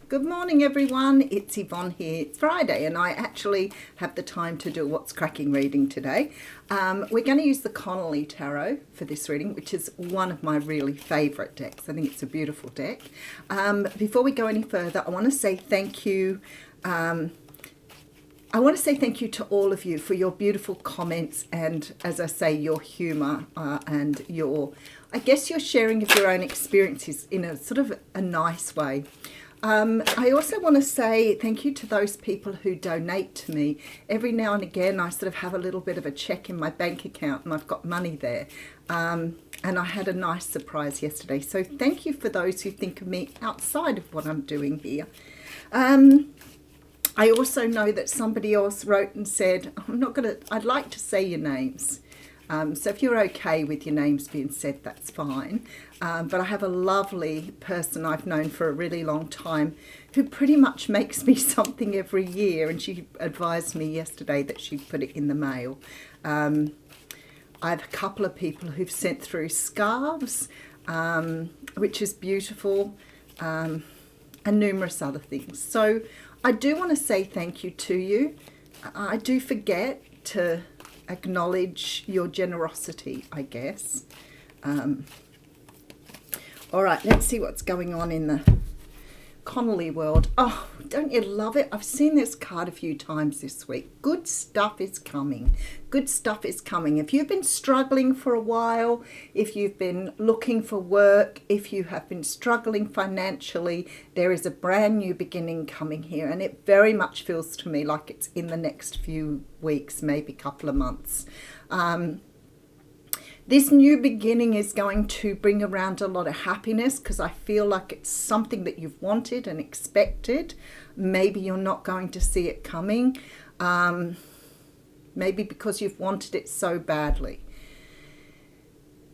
Good morning, everyone. It's Yvonne here. It's Friday, and I actually have the time to do What's Cracking reading today. We're going to use the Connolly Tarot for this reading, which is one of my really favourite decks. I think it's a beautiful deck. Before we go any further, I want to say thank you. I want to say thank you to all of you for your beautiful comments and, as I say, your humour and your, I guess, your sharing of your own experiences in a sort of a nice way. I also want to say thank you to those people who donate to me. Every now and again, I sort of have a little bit of a check in my bank account and I've got money there. And I had a nice surprise yesterday. So thank you for those who think of me outside of what I'm doing here. I also know that somebody else wrote and said, I'd like to say your names. So if you're okay with your names being said, that's fine. But I have a lovely person I've known for a really long time who pretty much makes me something every year. And she advised me yesterday that she'd put it in the mail. I have a couple of people who've sent through scarves, which is beautiful, and numerous other things. So I do want to say thank you to you. I do forget to acknowledge your generosity, I guess. All right, let's see what's going on in the Connolly world. Oh, don't you love it? I've seen this card a few times this week. Good stuff is coming. Good stuff is coming. If you've been struggling for a while, if you've been looking for work, if you have been struggling financially, there is a brand new beginning coming here. And it very much feels to me like it's in the next few weeks, maybe couple of months. This new beginning is going to bring around a lot of happiness because I feel like it's something that you've wanted and expected. Maybe you're not going to see it coming. Maybe because you've wanted it so badly.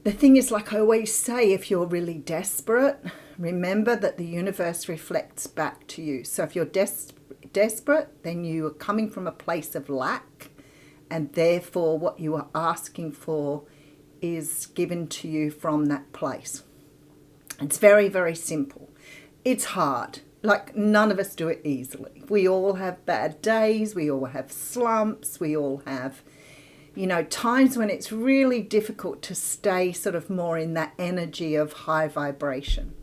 The thing is, like I always say, if you're really desperate, remember that the universe reflects back to you. So if you're desperate, then you are coming from a place of lack, and therefore what you are asking for is given to you from that place. It's very, very simple. It's hard. Like, none of us do it easily. We all have bad days. We all have slumps. We all have, times when it's really difficult to stay sort of more in that energy of high vibration.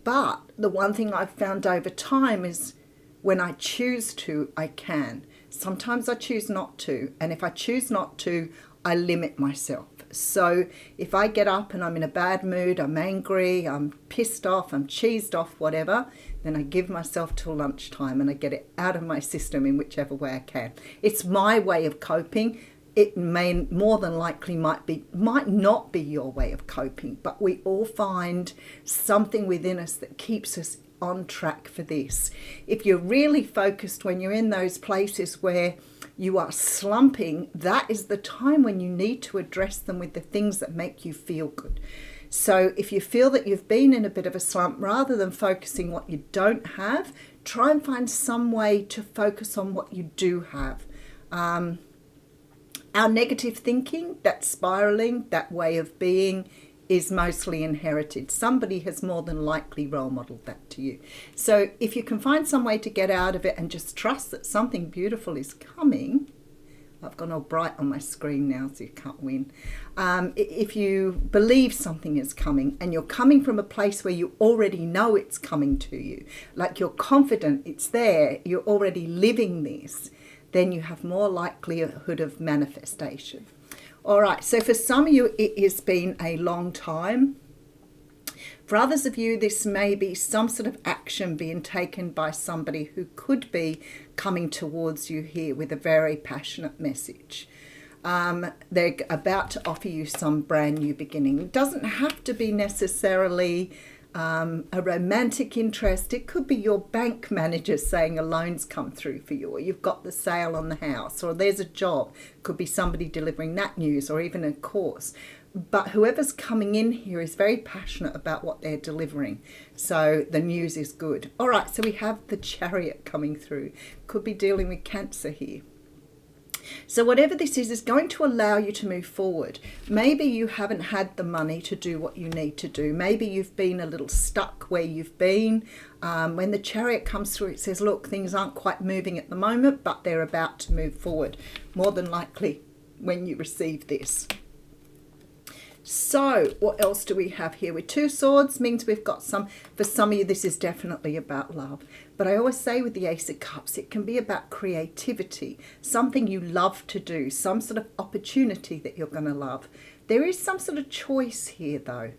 But the one thing I've found over time is when I choose to, I can. Sometimes I choose not to. And if I choose not to, I limit myself. So if I get up and I'm in a bad mood, I'm angry, I'm pissed off, I'm cheesed off, whatever, then I give myself till lunchtime and I get it out of my system in whichever way I can. It's my way of coping. It may more than likely might not be your way of coping, but we all find something within us that keeps us on track for this. If you're really focused when you're in those places where you are slumping, that is the time when you need to address them with the things that make you feel good. So if you feel that you've been in a bit of a slump, rather than focusing what you don't have, try and find some way to focus on what you do have. Our negative thinking, that spiraling, that way of being, is mostly inherited. Somebody has more than likely role modeled that to you. So if you can find some way to get out of it and just trust that something beautiful is coming. I've gone all bright on my screen now, so you can't win. If you believe something is coming and you're coming from a place where you already know it's coming to you, like you're confident it's there, you're already living this, then you have more likelihood of manifestation. All right, so for some of you, it has been a long time. For others of you, this may be some sort of action being taken by somebody who could be coming towards you here with a very passionate message. They're about to offer you some brand new beginning. It doesn't have to be necessarily a romantic interest. It could be your bank manager saying a loan's come through for you, or you've got the sale on the house, or there's a job. It could be somebody delivering that news, or even a course. But whoever's coming in here is very passionate about what they're delivering. So the news is good. All right, so we have the Chariot coming through. Could be dealing with Cancer here. So whatever this is going to allow you to move forward. Maybe you haven't had the money to do what you need to do. Maybe you've been a little stuck where you've been. When the Chariot comes through, it says, look, things aren't quite moving at the moment, but they're about to move forward, more than likely when you receive this. So what else do we have here? With 2 swords means we've got some, for some of you, this is definitely about love. But I always say with the Ace of Cups, it can be about creativity, something you love to do, some sort of opportunity that you're going to love. There is some sort of choice here though.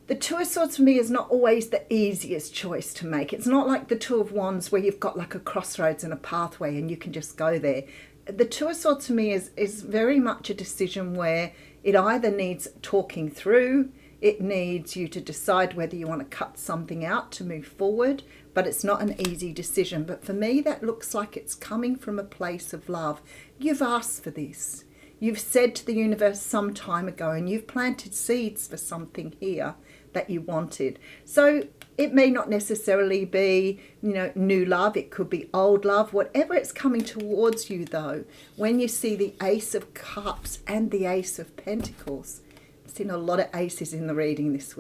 The 2 of Swords for me is not always the easiest choice to make. It's not like the 2 of Wands where you've got like a crossroads and a pathway and you can just go there. The 2 of Swords for me is very much a decision where it either needs talking through, it needs you to decide whether you want to cut something out to move forward, but it's not an easy decision. But for me, that looks like it's coming from a place of love. You've asked for this. You've said to the universe some time ago, and you've planted seeds for something here that you wanted. So it may not necessarily be, new love. It could be old love. Whatever it's coming towards you, though, when you see the Ace of Cups and the Ace of Pentacles, I've seen a lot of aces in the readings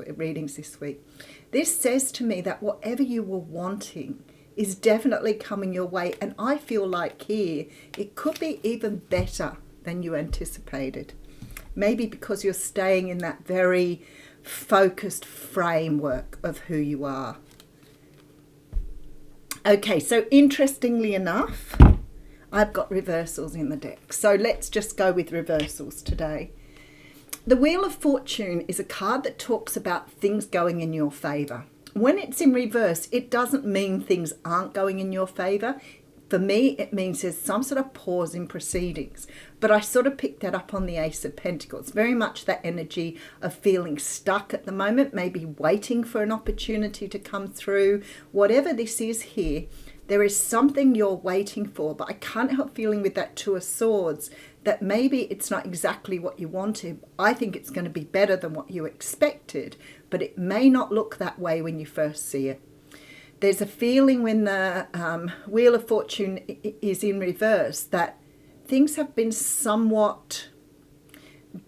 this week. This says to me that whatever you were wanting is definitely coming your way. And I feel like here, it could be even better than you anticipated. Maybe because you're staying in that very focused framework of who you are. Okay, so interestingly enough, I've got reversals in the deck. So let's just go with reversals today. The Wheel of Fortune is a card that talks about things going in your favor. When it's in reverse, it doesn't mean things aren't going in your favor. For me, it means there's some sort of pause in proceedings. But I sort of picked that up on the Ace of Pentacles. Very much that energy of feeling stuck at the moment, maybe waiting for an opportunity to come through. Whatever this is here, there is something you're waiting for. But I can't help feeling with that 2 of Swords that maybe it's not exactly what you wanted. I think it's going to be better than what you expected. But it may not look that way when you first see it. There's a feeling when the Wheel of Fortune is in reverse that things have been somewhat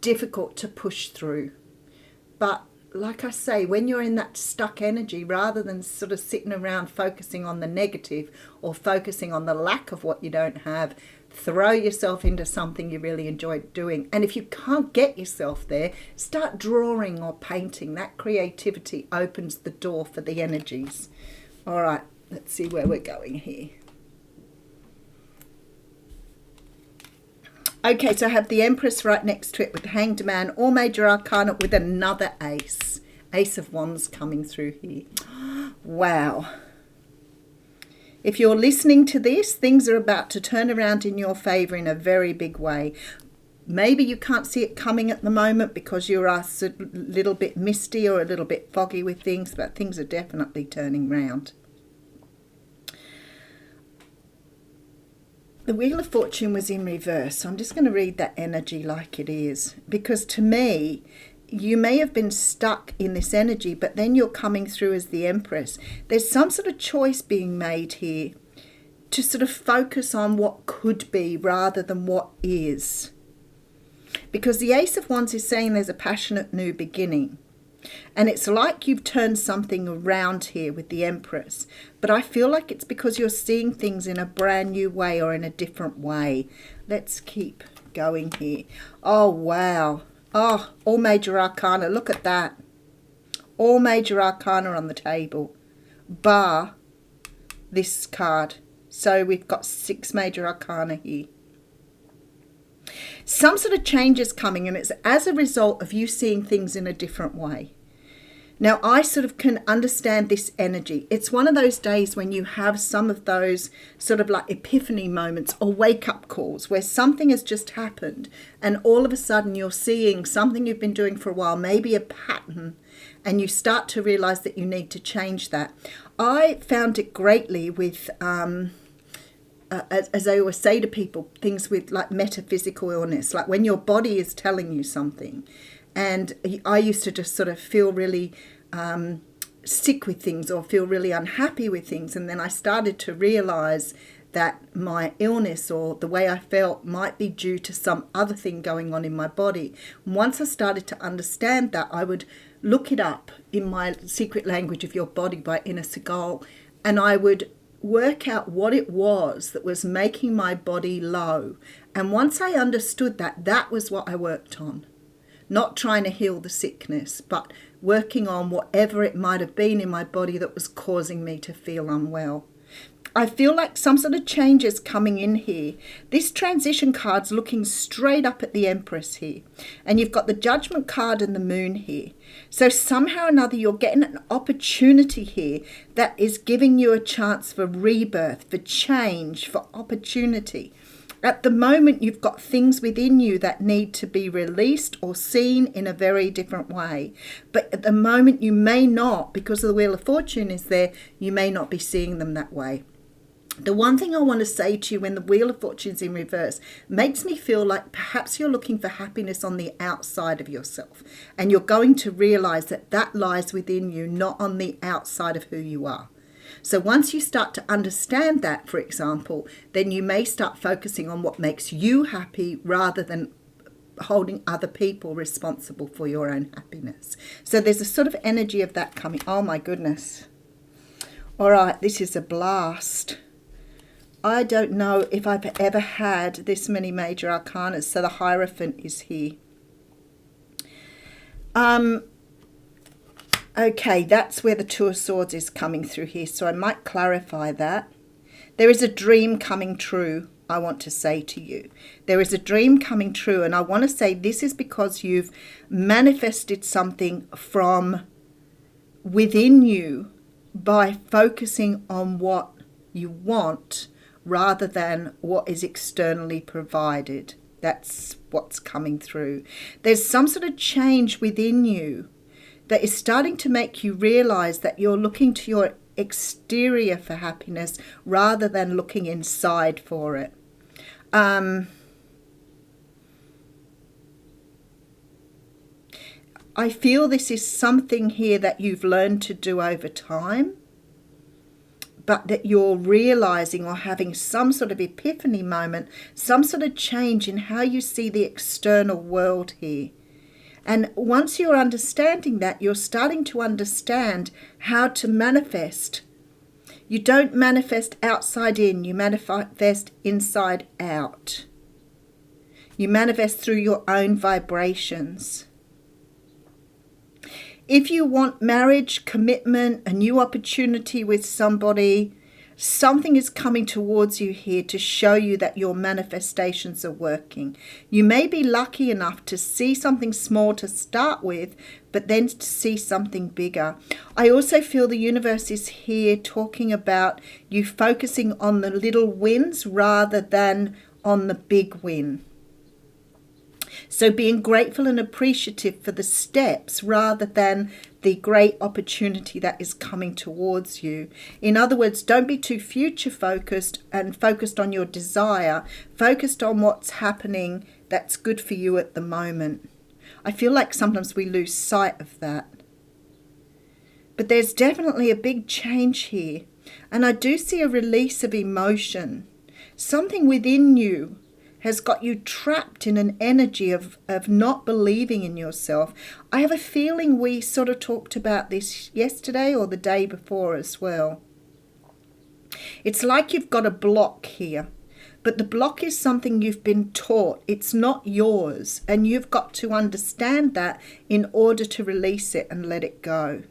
difficult to push through. But like I say, when you're in that stuck energy, rather than sort of sitting around focusing on the negative or focusing on the lack of what you don't have, throw yourself into something you really enjoy doing. And if you can't get yourself there, start drawing or painting. That creativity opens the door for the energies. All right, let's see where we're going here. Okay, so I have the Empress right next to it with the Hanged Man, or Major Arcana with another ace. Ace of Wands coming through here. Wow. If you're listening to this, things are about to turn around in your favor in a very big way. Maybe you can't see it coming at the moment because you're a little bit misty or a little bit foggy with things, but things are definitely turning round. The Wheel of Fortune was in reverse, so I'm just going to read that energy like it is. Because to me, you may have been stuck in this energy, but then you're coming through as the Empress. There's some sort of choice being made here to sort of focus on what could be rather than what is. Because the Ace of Wands is saying there's a passionate new beginning. And it's like you've turned something around here with the Empress. But I feel like it's because you're seeing things in a brand new way or in a different way. Let's keep going here. Oh, wow. Oh, all Major Arcana. Look at that. All Major Arcana on the table. Bar this card. So we've got 6 Major Arcana here. Some sort of change is coming, and it's as a result of you seeing things in a different way. Now, I sort of can understand this energy. It's one of those days when you have some of those sort of like epiphany moments or wake-up calls where something has just happened and all of a sudden you're seeing something you've been doing for a while, maybe a pattern, and you start to realize that you need to change that. I found it greatly with... as I always say to people, things with like metaphysical illness, like when your body is telling you something. And I used to just sort of feel really sick with things or feel really unhappy with things. And then I started to realize that my illness or the way I felt might be due to some other thing going on in my body. Once I started to understand that, I would look it up in my Secret Language of Your Body by Inna Segal, and I would work out what it was that was making my body low. And once I understood that, that was what I worked on. Not trying to heal the sickness, but working on whatever it might have been in my body that was causing me to feel unwell. I feel like some sort of change is coming in here. This transition card's looking straight up at the Empress here. And you've got the Judgment card and the Moon here. So somehow or another you're getting an opportunity here that is giving you a chance for rebirth, for change, for opportunity. At the moment, you've got things within you that need to be released or seen in a very different way. But at the moment, you may not, because the Wheel of Fortune is there, you may not be seeing them that way. The one thing I want to say to you when the Wheel of Fortune's in reverse makes me feel like perhaps you're looking for happiness on the outside of yourself. And you're going to realize that that lies within you, not on the outside of who you are. So once you start to understand that, for example, then you may start focusing on what makes you happy rather than holding other people responsible for your own happiness. So there's a sort of energy of that coming. Oh my goodness. All right, this is a blast. I don't know if I've ever had this many major arcanas. So the Hierophant is here. Okay, that's where the Two of Swords is coming through here, so I might clarify that. There is a dream coming true, I want to say to you. There is a dream coming true, and I want to say this is because you've manifested something from within you by focusing on what you want rather than what is externally provided. That's what's coming through. There's some sort of change within you that is starting to make you realize that you're looking to your exterior for happiness rather than looking inside for it. I feel this is something here that you've learned to do over time, but that you're realizing or having some sort of epiphany moment, some sort of change in how you see the external world here. And once you're understanding that, you're starting to understand how to manifest. You don't manifest outside in, you manifest inside out. You manifest through your own vibrations. If you want marriage, commitment, a new opportunity with somebody, something is coming towards you here to show you that your manifestations are working. You may be lucky enough to see something small to start with, but then to see something bigger. I also feel the universe is here talking about you focusing on the little wins rather than on the big win. So being grateful and appreciative for the steps rather than the great opportunity that is coming towards you. In other words, don't be too future focused and focused on your desire, focused on what's happening that's good for you at the moment. I feel like sometimes we lose sight of that. But there's definitely a big change here. And I do see a release of emotion. Something within you has got you trapped in an energy of not believing in yourself. I have a feeling we sort of talked about this yesterday or the day before as well. It's like you've got a block here, but the block is something you've been taught. It's not yours, and you've got to understand that in order to release it and let it go.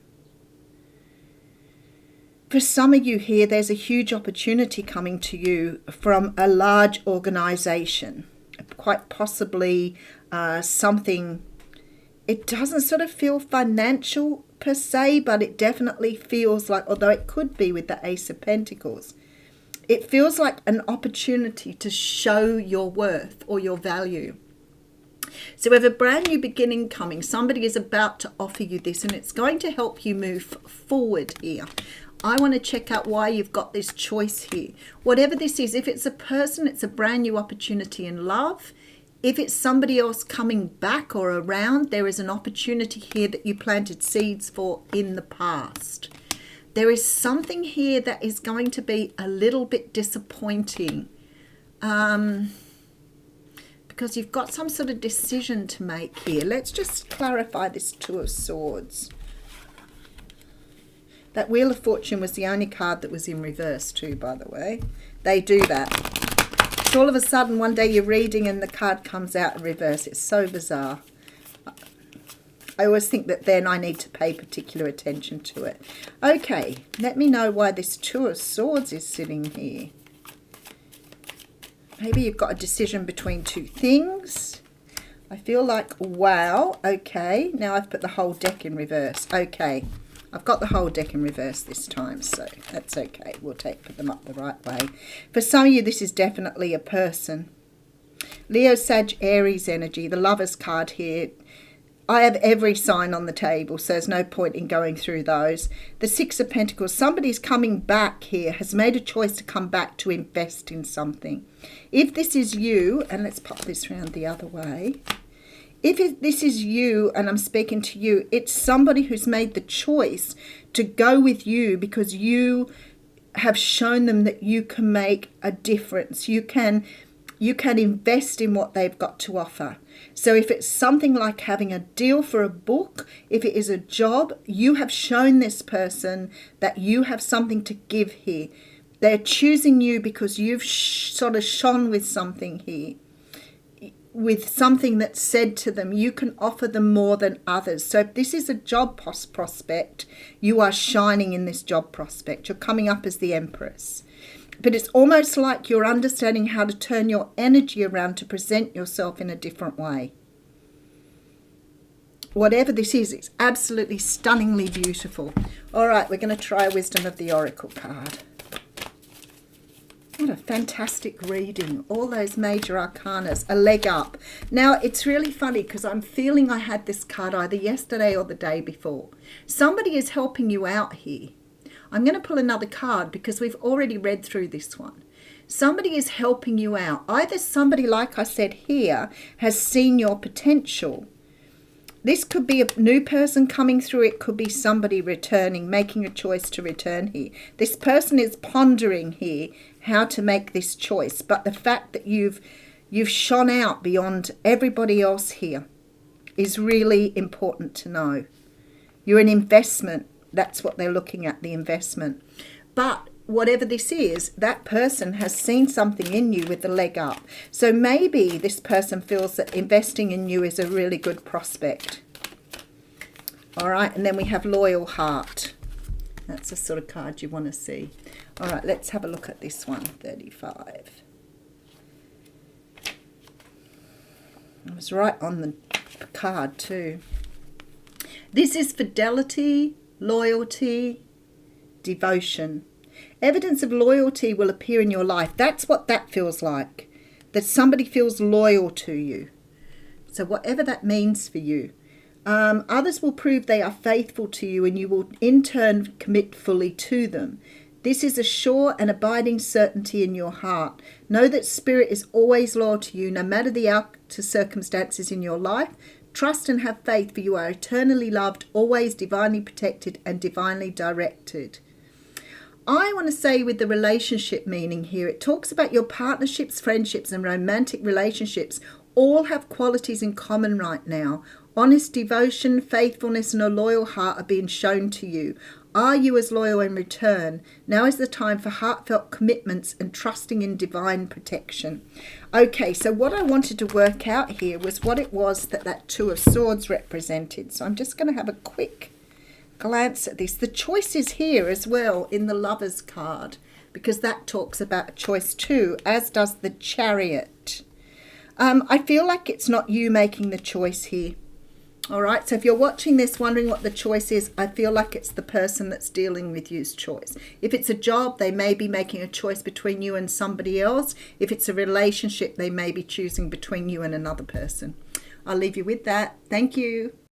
For some of you here, there's a huge opportunity coming to you from a large organisation, quite possibly something, it doesn't sort of feel financial per se, but it definitely feels like, although it could be with the Ace of Pentacles, it feels like an opportunity to show your worth or your value. So we have a brand new beginning coming. Somebody is about to offer you this, and it's going to help you move forward here. I want to check out why you've got this choice here. Whatever this is, if it's a person, it's a brand new opportunity in love. If it's somebody else coming back or around, there is an opportunity here that you planted seeds for in the past. There is something here that is going to be a little bit disappointing. Because you've got some sort of decision to make here. Let's just clarify this Two of Swords. That Wheel of Fortune was the only card that was in reverse too, by the way. They do that. So all of a sudden, one day you're reading and the card comes out in reverse. It's so bizarre. I always think that then I need to pay particular attention to it. Okay, let me know why this Two of Swords is sitting here. Maybe you've got a decision between two things. I feel like, wow, okay. Now I've put the whole deck in reverse. Okay, I've got the whole deck in reverse this time, so that's okay. We'll put them up the right way. For some of you, this is definitely a person. Leo, Sag, Aries energy, the Lovers card here. I have every sign on the table, so there's no point in going through those. The Six of Pentacles, somebody's coming back here, has made a choice to come back to invest in something. If this is you, and let's pop this around the other way. If this is you, and I'm speaking to you, it's somebody who's made the choice to go with you because you have shown them that you can make a difference. You can invest in what they've got to offer. So if it's something like having a deal for a book, if it is a job, you have shown this person that you have something to give here. They're choosing you because you've sort of shone with something here, with something that's said to them. You can offer them more than others. So if this is a job prospect, you are shining in this job prospect. You're coming up as the Empress. But it's almost like you're understanding how to turn your energy around to present yourself in a different way. Whatever this is, it's absolutely stunningly beautiful. All right, we're going to try Wisdom of the Oracle card. What a fantastic reading. All those major arcanas, a leg up. Now, it's really funny because I'm feeling I had this card either yesterday or the day before. Somebody is helping you out here. I'm going to pull another card because we've already read through this one. Somebody is helping you out. Either somebody, like I said here, has seen your potential. This could be a new person coming through. It could be somebody returning, making a choice to return here. This person is pondering here how to make this choice. But the fact that you've shone out beyond everybody else here is really important to know. You're an investment. That's what they're looking at, the investment. But whatever this is, that person has seen something in you with the leg up. So maybe this person feels that investing in you is a really good prospect. All right, and then we have Loyal Heart. That's the sort of card you want to see. All right, let's have a look at this one, 35. I was right on the card too. This is fidelity, loyalty, devotion. Evidence of loyalty will appear in your life. That's what that feels like, that somebody feels loyal to you. So whatever that means for you. Others will prove they are faithful to you and you will in turn commit fully to them. This is a sure and abiding certainty in your heart. Know that Spirit is always loyal to you, no matter the outer circumstances in your life. Trust and have faith, for you are eternally loved, always divinely protected and divinely directed. I want to say with the relationship meaning here, it talks about your partnerships, friendships and romantic relationships all have qualities in common right now. Honest devotion, faithfulness and a loyal heart are being shown to you. Are you as loyal in return? Now is the time for heartfelt commitments and trusting in divine protection. Okay, so what I wanted to work out here was what it was that Two of Swords represented. So I'm just going to have a quick glance at this. The choice is here as well in the Lovers card, because that talks about a choice too, as does the Chariot. I feel like it's not you making the choice here. All right, so if you're watching this wondering what the choice is, I feel like it's the person that's dealing with you's choice. If it's a job, they may be making a choice between you and somebody else. If it's a relationship, they may be choosing between you and another person. I'll leave you with that. Thank you.